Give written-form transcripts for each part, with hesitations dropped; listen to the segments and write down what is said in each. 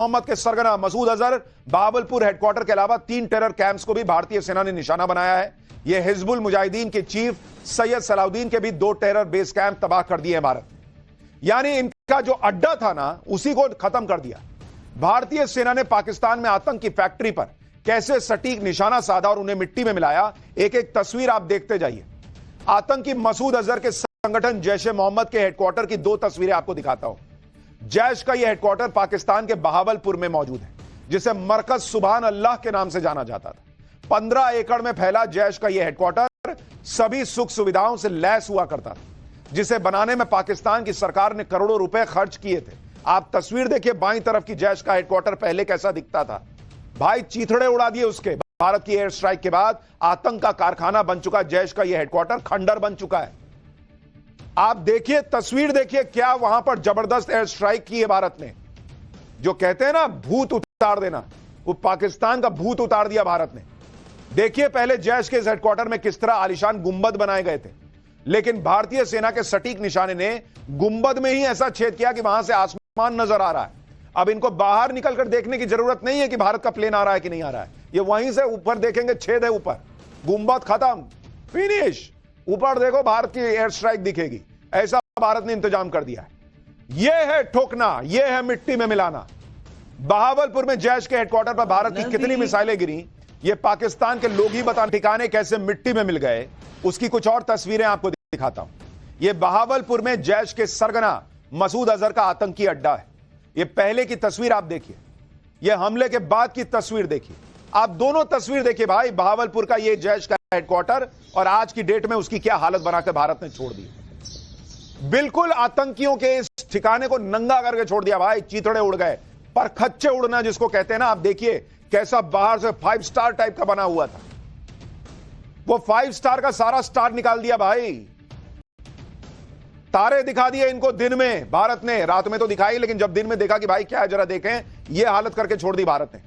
मोहम्मद के सरगना मसूद अजहर बहावलपुर हेडक्वार्टर के अलावा 3 टेरर कैंप्स को भी भारतीय सेना ने निशाना बनाया है। यह हिजबुल मुजाहिदीन के चीफ सैयद सलाउद्दीन के भी 2 टेरर बेस कैंप तबाह कर दिए हैं भारत, यानी इनका जो अड्डा था ना उसी को खत्म कर दिया। भारतीय सेना ने पाकिस्तान में आतंक की फैक्ट्री पर कैसे सटीक निशाना साधा और उन्हें मिट्टी में मिलाया, एक एक तस्वीर आप देखते जाइए। आतंकी मसूद अजहर के संगठन जैश ए मोहम्मद के हेडक्वार्टर की 2 तस्वीरें आपको दिखाता हूं। जैश का यह हेडक्वार्टर पाकिस्तान के बहावलपुर में मौजूद है, जिसे मरकज सुभान अल्लाह के नाम से जाना जाता था। 15 एकड़ में फैला जैश का यह हेडक्वार्टर सभी सुख सुविधाओं से लैस हुआ करता था, जिसे बनाने में पाकिस्तान की सरकार ने करोड़ों रुपए खर्च किए थे। आप तस्वीर देखिए, बाईं तरफ की जैश का हेडक्वार्टर पहले कैसा दिखता था। भाई चीथड़े उड़ा दिए उसके। भारत की एयर स्ट्राइक के बाद आतंक का कारखाना बन चुका जैश का यह हेडक्वार्टर खंडर बन चुका है। आप देखिए, तस्वीर देखिए, क्या वहां पर जबरदस्त एयर स्ट्राइक की है भारत ने। जो कहते हैं ना भूत उतार देना, वो पाकिस्तान का भूत उतार दिया भारत ने। देखिए पहले जैश के इस हेडक्वार्टर में किस तरह आलीशान गुंबद बनाए गए थे, लेकिन भारतीय सेना के सटीक निशाने ने गुंबद में ही ऐसा छेद किया कि वहां से आसमान नजर आ रहा है। अब इनको बाहर निकलकर देखने की जरूरत नहीं है कि भारत का प्लेन आ रहा है कि नहीं आ रहा है। ये वहीं से ऊपर देखेंगे, छेद है ऊपर, गुंबद खत्म, फिनिश। ऊपर देखो भारत की एयर स्ट्राइक दिखेगी। ऐसा भारत ने इंतजाम कर दिया है। यह है ठोकना, यह है मिट्टी में मिलाना। बहावलपुर में जैश के हेडक्वार्टर पर भारत की कितनी मिसाइलें गिरी, यह पाकिस्तान के लोग ही बता। ठिकाने कैसे मिट्टी में मिल गए, उसकी कुछ और तस्वीरें आपको दिखाता हूं। यह बहावलपुर में जैश के सरगना मसूद अजहर का आतंकी अड्डा है। यह पहले की तस्वीर आप देखिए, यह हमले के बाद की तस्वीर देखिए। आप दोनों तस्वीर देखिए भाई, बहावलपुर का यह जैश का हेडक्वार्टर और आज की डेट में उसकी क्या हालत बनाकर भारत ने छोड़ दी। बिल्कुल आतंकियों के इस ठिकाने को नंगा करके छोड़ दिया भाई। चीथड़े उड़ गए, पर खच्चे उड़ना जिसको कहते हैं ना। आप देखिए कैसा बाहर से 5 स्टार टाइप का बना हुआ था, वो 5 स्टार का सारा स्टार निकाल दिया भाई। तारे दिखा दिए इनको दिन में भारत ने, रात में तो दिखाई, लेकिन जब दिन में देखा कि भाई क्या है जरा देखें, यह हालत करके छोड़ दी भारत ने।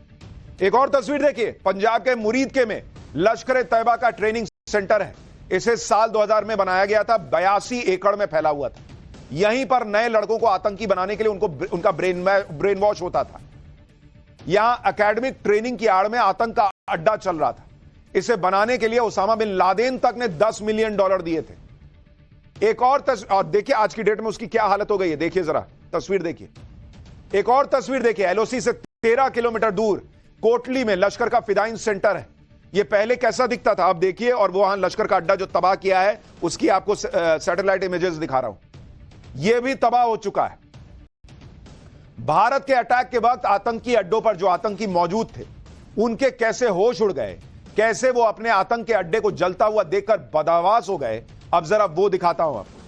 एक और तस्वीर देखिए, पंजाब के मुरीदके में लश्कर ए तैयबा का ट्रेनिंग सेंटर है। इसे साल 2000 में बनाया गया था, 82 एकड़ में फैला हुआ था। यहीं पर नए लड़कों को आतंकी बनाने के लिए उनका ब्रेन वॉश होता था। यहां एकेडमिक ट्रेनिंग की आड़ में आतंक का अड्डा चल रहा था। इसे बनाने के लिए उसामा बिन लादेन तक ने $10 मिलियन दिए थे। एक और और देखिए आज की डेट में उसकी क्या हालत हो गई है। देखिए जरा तस्वीर देखिए, एक और तस्वीर देखिए। एलओसी से 13 किलोमीटर दूर कोटली में लश्कर का फिदाइन सेंटर है। यह पहले कैसा दिखता था आप देखिए, और वो वहां लश्कर का अड्डा जो तबाह किया है उसकी आपको सैटेलाइट इमेजेस दिखा रहा हूं। यह भी तबाह हो चुका है। भारत के अटैक के वक्त आतंकी अड्डों पर जो आतंकी मौजूद थे उनके कैसे होश उड़ गए, कैसे वो अपने आतंक के अड्डे को जलता हुआ देखकर बदहवास हो गए। अब जरा वो दिखाता हूं आपको,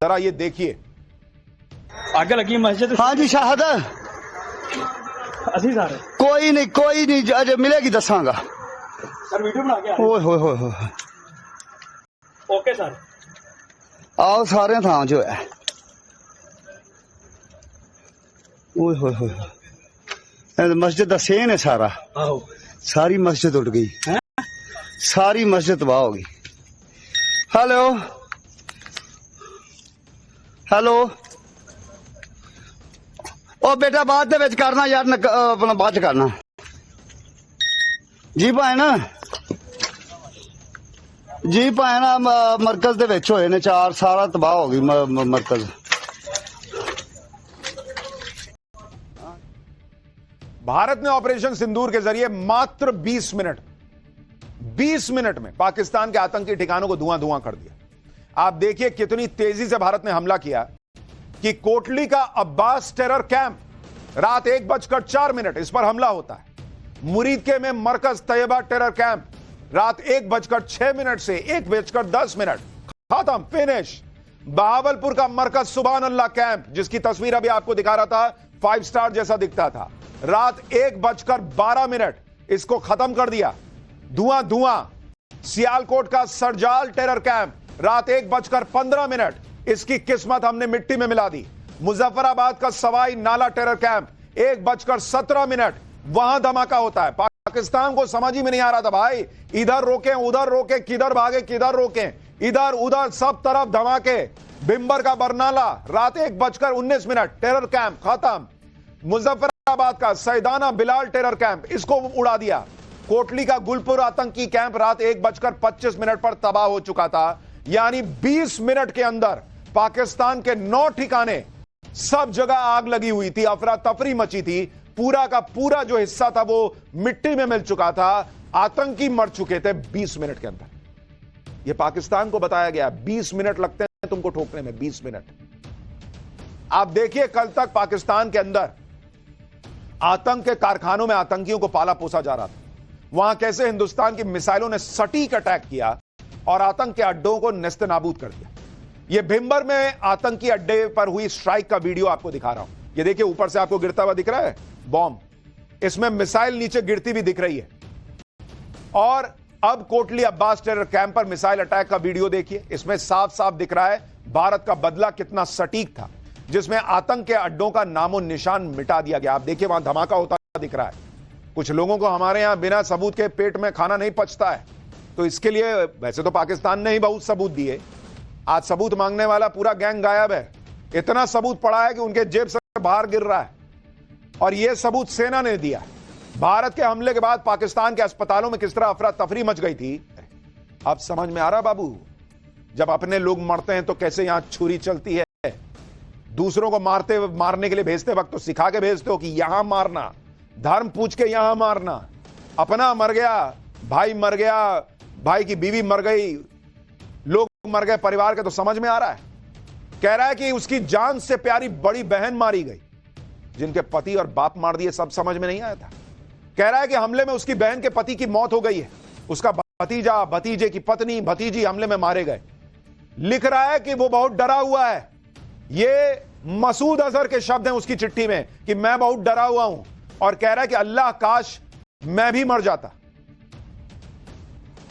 जरा ये देखिए। आगे लगी मस्जिद। हाँ जी शाहद, असी सारे कोई नहीं अजे मिलेगी दसांगा सर। वीडियो बना के हो ओके सर, आओ सारे था जो है। मस्जिद का सेन है सारा, सारी मस्जिद उड़ गई, सारी मस्जिद तबाह हो गई। हेलो हेलो, ओ बेटा बाद दे विच करना यार, अपना बाद च करना जी। भाए ना जी, भाए ना मरकज दे विच होए ने 4, सारा तबाह हो गई मरकज। भारत ने ऑपरेशन सिंदूर के जरिए मात्र 20 मिनट में पाकिस्तान के आतंकी ठिकानों को धुआं धुआं कर दिया। आप देखिए कितनी तेजी से भारत ने हमला किया कि कोटली का अब्बास टेरर कैंप रात 1:04 इस पर हमला होता है। मुरीदके में मरकज तैयबा टेरर कैंप रात 1:06 से 1:10 खत्म, फिनिश। बहावलपुर का मरकज सुभान अल्लाह कैंप, जिसकी तस्वीर अभी आपको दिखा रहा था, 5 स्टार जैसा दिखता था, रात 1:12 इसको खत्म कर दिया, धुआं धुआं। सियालकोट का सरजाल टेरर कैंप रात 1:15 इसकी किस्मत हमने मिट्टी में मिला दी। मुजफ्फराबाद का सवाई नाला टेरर कैंप 1:17 वहां धमाका होता है। पाकिस्तान को समझ ही में नहीं आ रहा था भाई, इधर रोकें उधर रोकें, किधर भागे किधर रोकें, इधर उधर सब तरफ धमाके। बिम्बर का बरनाला रात 1:19 टेरर कैंप खत्म। मुजफ्फर हैदराबाद का सैदाना बिलाल टेरर कैंप, इसको उड़ा दिया। कोटली का गुलपुर आतंकी कैंप रात 1:25 पर तबाह हो चुका था। यानी 20 मिनट के अंदर पाकिस्तान के 9 ठिकाने, सब जगह आग लगी हुई थी, अफरा तफरी मची थी, पूरा का पूरा जो हिस्सा था वो मिट्टी में मिल चुका था, आतंकी मर चुके थे 20 मिनट के अंदर। यह पाकिस्तान को बताया गया। 20 मिनट लगते हैं तुमको ठोकने में, 20 मिनट। आप देखिए कल तक पाकिस्तान के अंदर आतंक के कारखानों में आतंकियों को पाला पोसा जा रहा था। वहां कैसे हिंदुस्तान की मिसाइलों ने सटीक अटैक किया और आतंक के अड्डों को नेस्तनाबूद कर दिया। यह भिंबर में आतंकी अड्डे पर हुई स्ट्राइक का वीडियो आपको दिखा रहा हूं। यह देखिए ऊपर से आपको गिरता हुआ दिख रहा है बॉम्ब, इसमें मिसाइल नीचे गिरती भी दिख रही है। और अब कोटली अब्बास टेरर कैंप पर मिसाइल अटैक का वीडियो देखिए, इसमें साफ साफ दिख रहा है भारत का बदला कितना सटीक था, जिसमें आतंक के अड्डों का नामो निशान मिटा दिया गया। आप देखिए वहां धमाका होता दिख रहा है। कुछ लोगों को हमारे यहां बिना सबूत के पेट में खाना नहीं पचता है, तो इसके लिए वैसे तो पाकिस्तान ने ही बहुत सबूत दिए। आज सबूत मांगने वाला पूरा गैंग गायब है। इतना सबूत पड़ा है कि उनके जेब से बाहर गिर रहा है, और यह सबूत सेना ने दिया। भारत के हमले के बाद पाकिस्तान के अस्पतालों में किस तरह अफरा तफरी मच गई थी, अब समझ में आ रहा बाबू। जब अपने लोग मरते हैं तो कैसे यहां छुरी चलती है। दूसरों को मारने के लिए भेजते वक्त तो सिखा के भेजते हो कि यहां मारना, धर्म पूछ के यहां मारना। अपना मर गया, भाई मर गया, भाई की बीवी मर गई, लोग मर गए परिवार के, तो समझ में आ रहा है। कह रहा है कि उसकी जान से प्यारी बड़ी बहन मारी गई, जिनके पति और बाप मार दिए, सब समझ में नहीं आया था। कह रहा है कि हमले में उसकी बहन के पति की मौत हो गई है, उसका भतीजा, भतीजे की पत्नी, भतीजी हमले में मारे गए। लिख रहा है कि वो बहुत डरा हुआ है। ये मसूद अजहर के शब्द हैं उसकी चिट्ठी में कि मैं बहुत डरा हुआ हूं, और कह रहा है कि अल्लाह काश मैं भी मर जाता,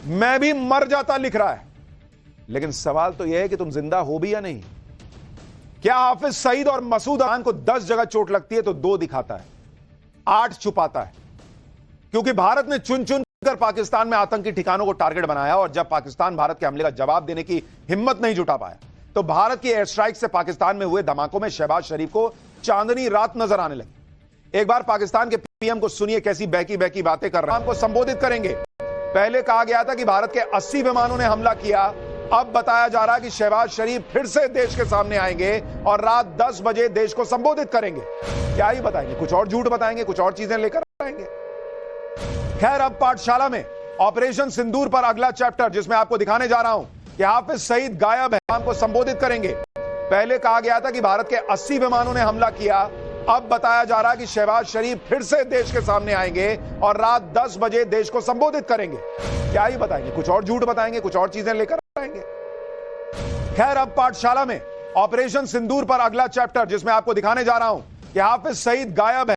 मैं भी मर जाता, लिख रहा है। लेकिन सवाल तो यह है कि तुम जिंदा हो भी या नहीं। क्या हाफिज सईद और मसूद खान को 10 जगह चोट लगती है तो 2 दिखाता है, 8 छुपाता है? क्योंकि भारत ने चुन चुन कर पाकिस्तान में आतंकी ठिकानों को टारगेट बनाया, और जब पाकिस्तान भारत के हमले का जवाब देने की हिम्मत नहीं जुटा पाया, तो भारत की एयर स्ट्राइक से पाकिस्तान में हुए धमाकों में शहबाज शरीफ को चांदनी रात नजर आने लगी। एक बार पाकिस्तान के पीएम को सुनिए कैसी बहकी बहकी बातें कर रहे हैं। को संबोधित करेंगे। पहले कहा गया था कि भारत के 80 विमानों ने हमला किया, अब बताया जा रहा है कि शहबाज शरीफ फिर से देश के सामने आएंगे और रात 10 बजे देश को संबोधित करेंगे। क्या ही बताएंगे, कुछ और झूठ बताएंगे, कुछ और चीजें लेकर आएंगे। खैर, अब पाठशाला में ऑपरेशन सिंदूर पर अगला चैप्टर, जिसमें आपको दिखाने जा रहा हूं कि हाफिज सईद गायब है, को संबोधित करेंगे। पहले कहा गया था कि भारत के 80 विमानों ने हमला किया, अब बताया जा रहा है कि शहबाज शरीफ फिर से देश के सामने आएंगे और रात 10 बजे देश को संबोधित करेंगे। क्या ही बताएंगे, कुछ और झूठ बताएंगे, कुछ और चीजें लेकर आएंगे। खैर, अब पाठशाला में ऑपरेशन सिंदूर पर अगला चैप्टर, जिसमें आपको दिखाने जा रहा हूं कि हाफिज सईद गायब है।